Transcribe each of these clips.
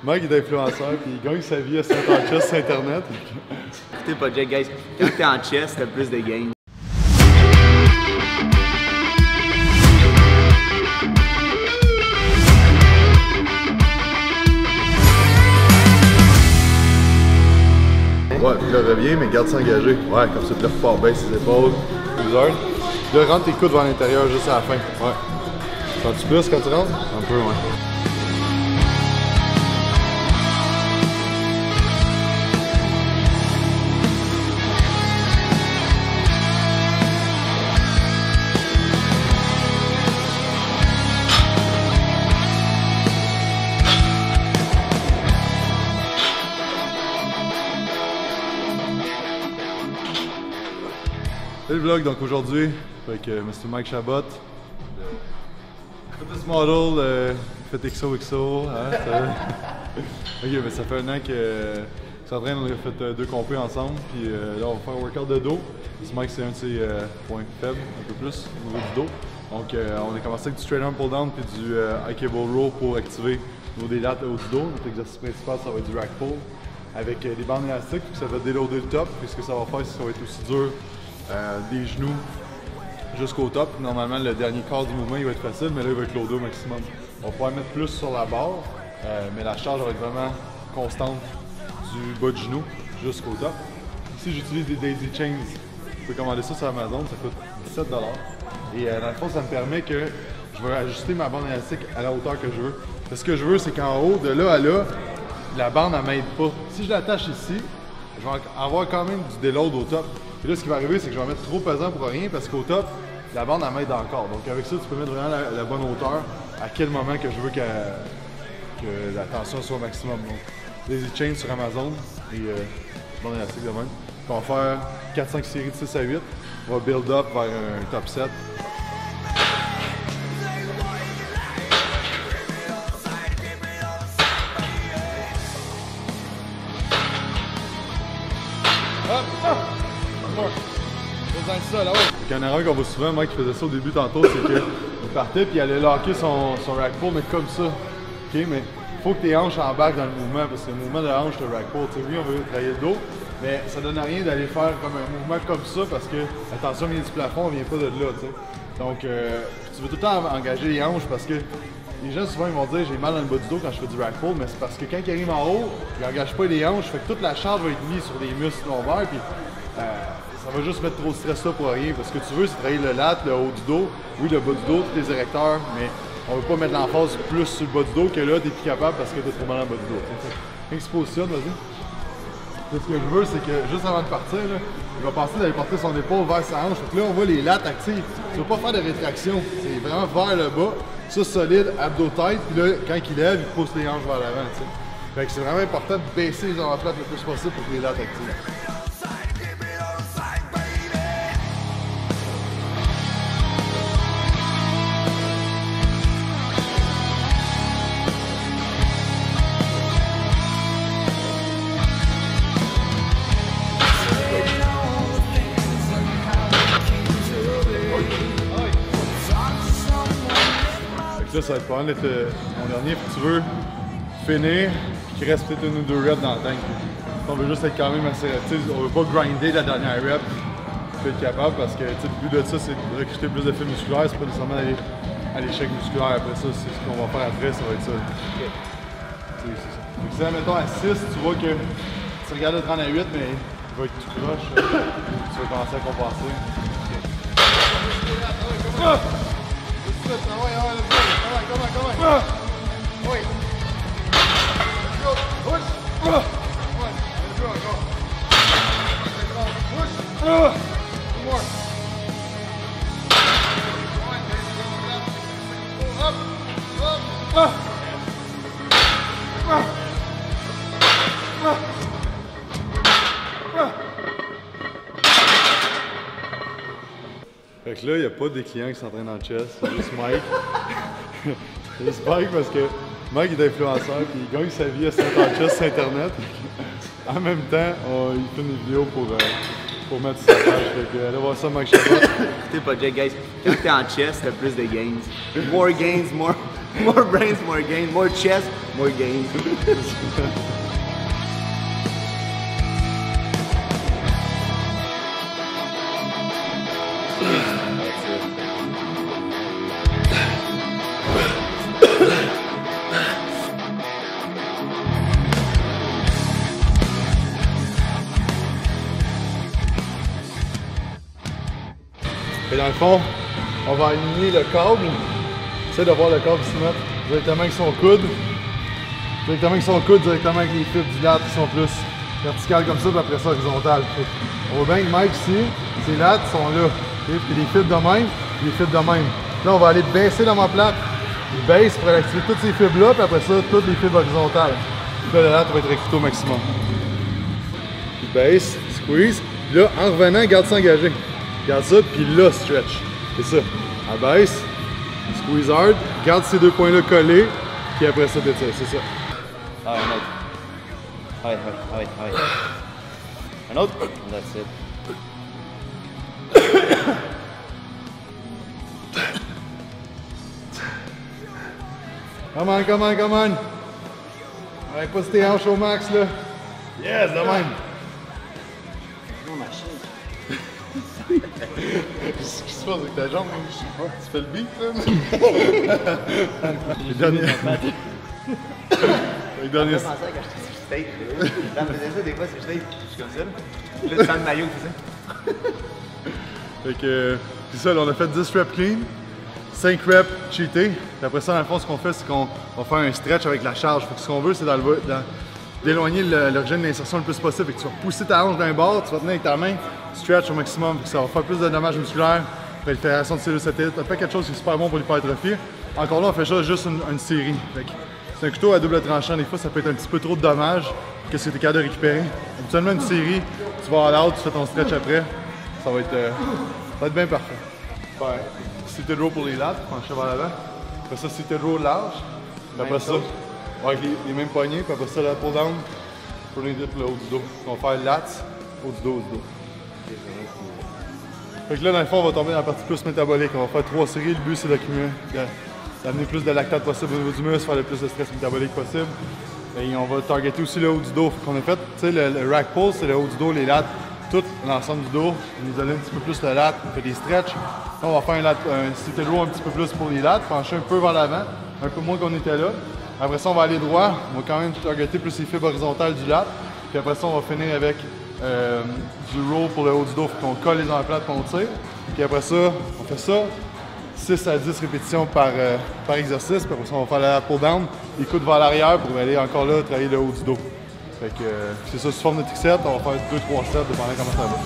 Mike est influenceur puis il gagne sa vie à se mettre en chess sur internet. Écoutez pas Jack, guys, quand t'es en chess, t'as plus de gains. Ouais, puis là reviens, mais garde s'engager. Ouais, comme ça tu le repars bien ses épaules. Plusieurs. Là, rentre tes coudes vers l'intérieur juste à la fin. Ouais. Sens-tu plus quand tu rentres? Un peu, ouais. Salut le vlog, donc aujourd'hui avec Mr. Mike Chabot, Fitness Model, fait XOXO, hein, ok, mais ça fait un an que s'entraîne, on a fait 2 compés ensemble, puis là on va faire un workout de dos. Mike c'est un de ses points faibles, un peu plus au niveau du dos. Donc on a commencé avec du straight arm pull down puis du high cable row pour activer nos des lattes au dos. Notre exercice principal ça va être du rack pull avec des bandes élastiques, puis ça va déloader le top, puis ce que ça va faire c'est que ça va être aussi dur des genoux jusqu'au top. Normalement, le dernier quart du mouvement il va être facile, mais là il va être loadé au maximum. On va pouvoir mettre plus sur la barre, mais la charge va être vraiment constante du bas du genou jusqu'au top. Ici, j'utilise des Daisy Chains. Tu peux commander ça sur Amazon, ça coûte 17 $. Et dans le fond, ça me permet que je vais ajuster ma bande élastique à la hauteur que je veux. Ce que je veux, c'est qu'en haut, de là à là, la bande ne m'aide pas. Si je l'attache ici, je vais avoir quand même du déload au top. Puis là, ce qui va arriver, c'est que je vais mettre trop pesant pour rien parce qu'au top, la bande elle m'aide encore. Donc avec ça, tu peux mettre vraiment la bonne hauteur à quel moment que je veux que la tension soit au maximum. Donc, Daisy Chain sur Amazon et bande élastique de même. Puis on va faire 4-5 séries de 6 à 8. On va build up vers un top 7. Il y a une erreur qu'on voit souvent, Mike qui faisait ça au début tantôt, c'est qu'il partait puis il allait locker son rack pull, mais comme ça. Ok, mais il faut que tes hanches embarquent dans le mouvement, parce que le mouvement de la hanche, le rack pull, tu sais, oui, on veut travailler le dos, mais ça donne à rien d'aller faire comme un mouvement comme ça, parce que la tension vient du plafond, elle vient pas de là, tu sais. Donc, tu veux tout le temps engager les hanches, parce que les gens souvent ils vont dire j'ai mal dans le bas du dos quand je fais du rack pull, mais c'est parce que quand ils arrivent en haut, ils n'engagent pas les hanches, fait que toute la charge va être mise sur les muscles lombaires, puis ça va juste mettre trop de stress là pour rien, parce que ce que tu veux c'est travailler le lat, le haut du dos, oui le bas du dos, tous les érecteurs, mais on veut pas mettre l'emphase plus sur le bas du dos que là t'es plus capable parce que t'es trop mal dans le bas du dos. Quand il se positionne, vas-y. Ce que je veux c'est que juste avant de partir, là, il va penser d'aller porter son épaule vers sa hanche, donc là on voit les lattes actives. Tu veux pas faire de rétraction, c'est vraiment vers le bas, ça solide, abdos tête, puis là quand il lève, il pousse les hanches vers l'avant. Fait que c'est vraiment important de baisser les omoplates le plus possible pour que les lattes activent. Là, ça va être pas mal d'être mon dernier. Tu veux finir, puis qu'il reste peut-être 1 ou 2 reps dans le tank. On veut juste être quand même assez actif. On veut pas grinder la dernière rep pour être capable parce que le but de ça, c'est de recruter plus de fibres musculaires. C'est pas nécessairement aller à l'échec musculaire. Après ça, c'est ce qu'on va faire après, ça va être ça. Okay. C'est ça. Donc, si, mettons à 6, tu vois que tu regardes le 30 à 8, mais il va être tout proche. Tu vas commencer à compenser. Okay. Come on. Wait. Let's go. Push. Come on. Let's go. Go. Push. One more. Up. Up. Fait que là, il n'y a pas des clients qui s'entraînent en chess, c'est juste Mike. C'est juste Mike parce que Mike est influenceur et il gagne sa vie à se mettre en chess sur internet. En même temps, il fait une vidéo pour mettre sur sa page. Fait que allez voir ça, Mike Chabot. Écoutez pas Jack, guys, quand t'es en chess, t'as plus de gains. More gains, More brains, more gain. More chest, more gain. Et dans le fond, on va aligner le câble. Essaye de voir le câble se mettre directement avec son coude. Directement avec les fibres du lat qui sont plus verticales comme ça, puis après ça horizontales. On voit bien que Mike ici, ses lattes sont là. Okay? Puis les fibres de même, puis les fibres de même. Là, on va aller baisser l'omoplate. Il baisse pour aller activer toutes ces fibres-là, puis après ça, toutes les fibres horizontales. Puis là, le lat va être recruté au maximum. Il baisse, squeeze. Puis là, en revenant, garde ça engagé. Garde ça, puis là, stretch. C'est ça. Elle baisse, squeeze hard, garde ces 2 points-là collés, puis après ça, t'étires. C'est ça. Ah, un autre. Un autre. That's it. Come on. Ouais, pousse tes hanches au max, là. Yes, de même. Non, ma chaise. Qu'est-ce qui se passe avec ta jambe? Tu fais le beat, là? Les derniers. Les derniers. Je pensais quand j'étais sur stage. Quand je faisais ça, des fois, sur stage, je suis comme ça. Là, tu sens le maillot, c'est ça. Fait que, c'est ça, là, on a fait 10 reps clean, 5 reps cheatés. Puis après ça, dans le fond, ce qu'on fait, c'est qu'on va faire un stretch avec la charge. Fait que ce qu'on veut, c'est d'éloigner l'origine d'insertion le plus possible. Fait que tu vas pousser ta hanche d'un bord, tu vas tenir avec ta main, stretch au maximum. Fait que ça va faire plus de dommages musculaires, prolifération de cellules satellites. Ça fait quelque chose qui est super bon pour l'hypertrophie. Encore là, on fait ça juste une série. Fait que c'est un couteau à double tranchant. Des fois, ça peut être un petit peu trop de dommages. Qu'est-ce que tu es capable de récupérer? Habituellement, une série, tu vas à l'autre, tu fais ton stretch après. Ça va être bien parfait. Super. Seated row pour les lattes, pencher vers l'avant. Après ça, seated row large. Puis après ça, avec les mêmes poignées. Puis après ça, la pull down pour les dips le haut du dos. On va faire lats, haut du dos, Fait que là, dans le fond, on va tomber dans la partie plus métabolique. On va faire 3 séries. Le but, c'est d'amener plus de lactate possible au niveau du muscle, faire le plus de stress métabolique possible. Et on va targeter aussi le haut du dos. Fait qu'on a fait, tu sais, le rack pull, c'est le haut du dos, les lats. Tout l'ensemble du dos, on nous donne un petit peu plus le lat, on fait des stretches. Là, on va faire un seated row un petit peu plus pour les lats, pencher un peu vers l'avant, un peu moins qu'on était là. Après ça, on va aller droit, on va quand même targeter plus les fibres horizontales du lat. Puis après ça, on va finir avec du row pour le haut du dos, qu'on colle les omoplates, qu'on tire. Puis après ça, on fait ça, 6 à 10 répétitions par exercice. Puis après ça, on va faire la pull down, les coudes vers l'arrière pour aller encore là travailler le haut du dos. Fait que c'est ça, sous forme de trick set, on va faire 2-3 sets dépendant comment ça va.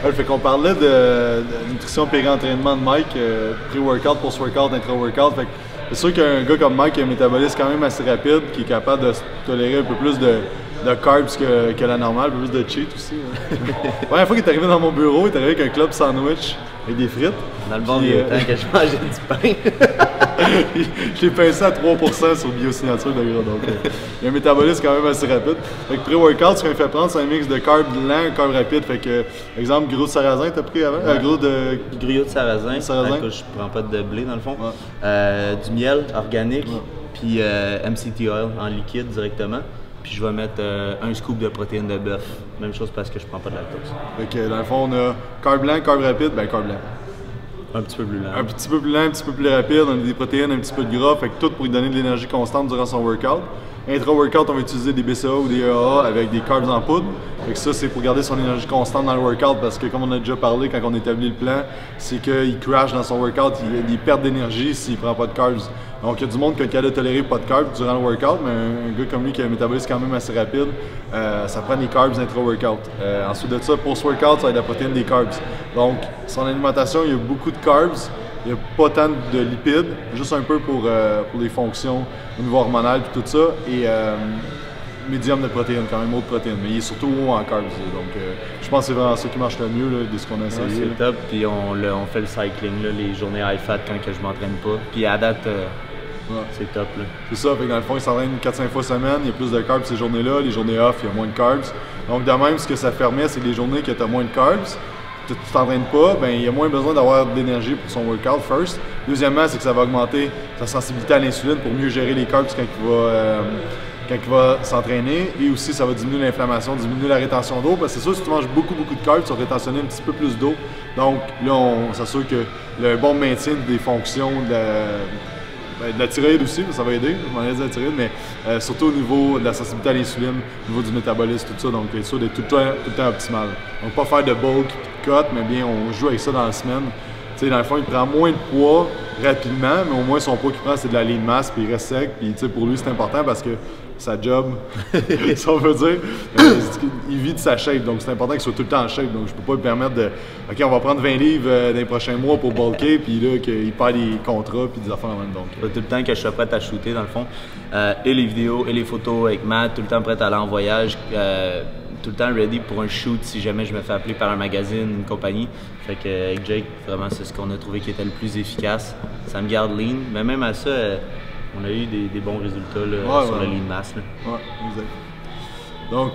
Ouais, fait qu'on parlait de nutrition péri-entraînement de Mike, pré-workout, post-workout, intra-workout. Fait que c'est sûr qu'un gars comme Mike qui a un métabolisme quand même assez rapide, qui est capable de tolérer un peu plus de carbs que la normale, un peu plus de cheat aussi. Hein. La première fois qu'il est arrivé dans mon bureau, il est arrivé avec un club sandwich avec des frites. Dans le bon vieux temps que je mangeais du pain. Je l'ai pincé à 3% sur biosignature de gras, donc il y a un métabolisme quand même assez rapide. Fait que pré-workout, ce qu'on fait prendre, c'est un mix de carbs lents, carbs rapides. Fait que, exemple, gros de sarrasin, t'as pris avant? Ouais. Gros de... Gruyot de sarrasin. Je prends pas de blé dans le fond. Ouais. Du miel organique, puis MCT oil en liquide directement. Puis je vais mettre un scoop de protéines de bœuf. Même chose parce que je prends pas de lactose. Fait que dans le fond, on a carb lent, carb rapide, ben carb lent. Un petit peu plus lent. Un petit peu plus lent, un petit peu plus rapide, on a des protéines, un petit peu de gras, fait que tout pour lui donner de l'énergie constante durant son workout. Intra-workout, on va utiliser des BCA ou des EAA avec des carbs en poudre. Fait que ça, c'est pour garder son énergie constante dans le workout parce que, comme on a déjà parlé quand on établit le plan, c'est qu'il crash dans son workout, il perd d'énergie s'il prend pas de carbs. Donc il y a du monde qui a le cas de tolérer pas de carbs durant le workout, mais un gars comme lui qui a un métabolisme quand même assez rapide, ça prend des carbs intra-workout. Ensuite de ça, post-workout, ça va être la protéine des carbs. Donc son alimentation, il y a beaucoup de carbs, il n'y a pas tant de lipides, juste un peu pour les fonctions au niveau hormonal et tout ça, et médium de protéines, quand même, haute protéine, mais il est surtout haut en carbs. Donc je pense que c'est vraiment ça qui marche le mieux là, de ce qu'on a essayé. Ouais, c'est top, puis on fait le cycling, là, les journées high fat quand que je m'entraîne pas. Puis à date, c'est top. C'est ça, fait que dans le fond, il s'entraîne 4-5 fois semaine, il y a plus de carbs ces journées-là, les journées off, il y a moins de carbs. Donc de même, ce que ça permet, c'est que les journées que tu as moins de carbs, tu t'entraînes pas, ben il y a moins besoin d'avoir d'énergie pour son workout first. Deuxièmement, c'est que ça va augmenter sa sensibilité à l'insuline pour mieux gérer les carbs quand il va s'entraîner, et aussi ça va diminuer l'inflammation, diminuer la rétention d'eau, parce que c'est sûr, si tu manges beaucoup de carbs, tu vas rétentionner un petit peu plus d'eau. Donc là, on s'assure que le bon maintien des fonctions de la thyroïde aussi, ça va aider, je m'en ai dit la thyroïde, mais surtout au niveau de la sensibilité à l'insuline, au niveau du métabolisme, tout ça, donc être sûr d'être tout le temps optimal. Donc pas faire de bulk et de cut, mais bien on joue avec ça dans la semaine. Tu sais, dans le fond, il prend moins de poids rapidement, mais au moins son poids qu'il prend, c'est de la lean mass, puis il reste sec, puis tu sais, pour lui, c'est important parce que sa job, si on veut dire, il vit de sa shape, donc c'est important qu'il soit tout le temps en shape, donc je peux pas lui permettre de, OK, on va prendre 20 livres dans les prochains mois pour bulker, puis là, qu'il perd des contrats, puis des affaires en même. Donc tout le temps que je sois prêt à shooter, dans le fond, et les vidéos, et les photos avec Matt, tout le temps prêt à aller en voyage, tout le temps ready pour un shoot si jamais je me fais appeler par un magazine, une compagnie. Fait que avec Jake, vraiment, c'est ce qu'on a trouvé qui était le plus efficace. Ça me garde lean, mais même à ça, on a eu des bons résultats là, sur la lean mass. Là. Ouais, exact. Donc,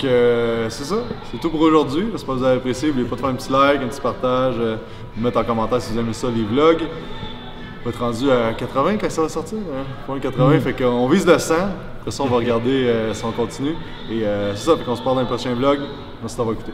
c'est ça. C'est tout pour aujourd'hui. J'espère que vous avez apprécié. N'oubliez pas de faire un petit like, un petit partage, de mettre en commentaire si vous aimez ça, les vlogs. On va être rendu à 80 quand ça va sortir. Hein? 80, fait qu'on vise le 100. Après ça, on va regarder si on continue. Et c'est ça, fait qu'on se parle dans le prochain vlog. Merci d'avoir écouté.